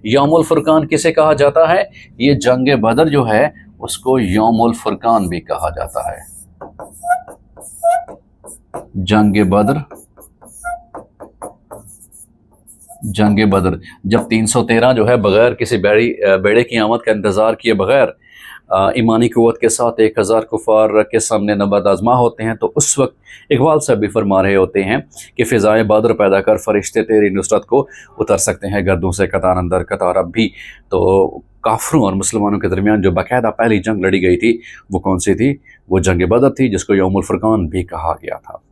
यौमुल फुरकान किसे कहा जाता है? ये जंग बदर जो है उसको यौमुल फुरकान भी कहा जाता है। जंग बदर, जंग बदर जब 313 जो है बगैर किसी बेड़े की आमद का इंतज़ार किए बगैर ईमानी क़ुव्वत के साथ 1000 कुफार के सामने नबर्द आज़मा होते हैं, तो उस वक्त इकबाल साहब भी फरमा रहे होते हैं कि फ़िज़ाए बद्र पैदा कर फरिश्ते तेरी नुसरत को उतर सकते हैं गर्दों से कतार अंदर कतार अब भी। तो काफरों और मुसलमानों के दरमियान जो बाकायदा पहली जंग लड़ी गई थी वो कौन सी थी? वो जंग बदर थी, जिसको यौमुल फुरकान भी कहा गया था।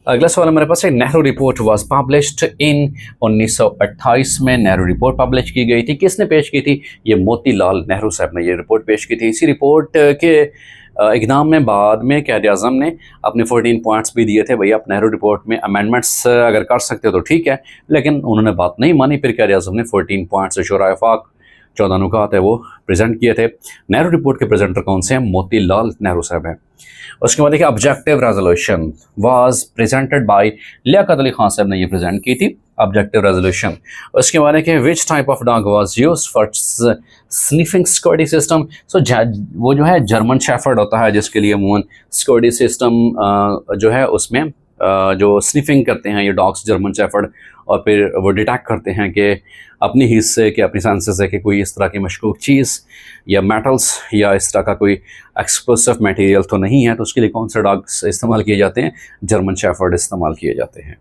अगला सवाल हमारे पास है, Nehru report was published in 1928 में नेहरू रिपोर्ट पब्लिश की गई थी। किसने पेश की थी? ये मोतीलाल नेहरू साहब ने ये रिपोर्ट पेश की थी। इसी रिपोर्ट के इक़दाम में बाद में क़ायद आज़म ने अपने 14 पॉइंट्स भी दिए थे, भैया आप नेहरू रिपोर्ट में अमेंडमेंट्स अगर कर सकते हो तो ठीक है, लेकिन उन्होंने बात नहीं मानी। फिर क़ायद आज़म ने 14 पॉइंट्स शुरा वफाक 14 नुकात है वो प्रेजेंट किए थे। नेहरू रिपोर्ट के प्रेजेंटर कौन से हैं? मोतीलाल नेहरू साहब हैं। उसके बाद देखिए, objective resolution was presented by Liaquat Ali Khan Sahab ने ये प्रेजेंट की थी, ऑब्जेक्टिव रेजोल्यूशन। उसके बाद देखिए, which type of dog was used for sniffing security system. So वो जो है जर्मन शेफर्ड होता है, जिसके लिए अमूमन सिक्योरिटी सिस्टम जो है उसमें जो स्निफिंग करते हैं ये डॉग्स जर्मन शेफर्ड, और फिर वो डिटेक्ट करते हैं कि अपनी हिस्से से कि अपनी सेंसेस से कि कोई इस तरह की मशकूक चीज़ या मेटल्स या इस तरह का कोई एक्सप्लोसिव मटेरियल तो नहीं है, तो उसके लिए कौन से डॉग्स इस्तेमाल किए जाते हैं? जर्मन शेफर्ड इस्तेमाल किए जाते हैं।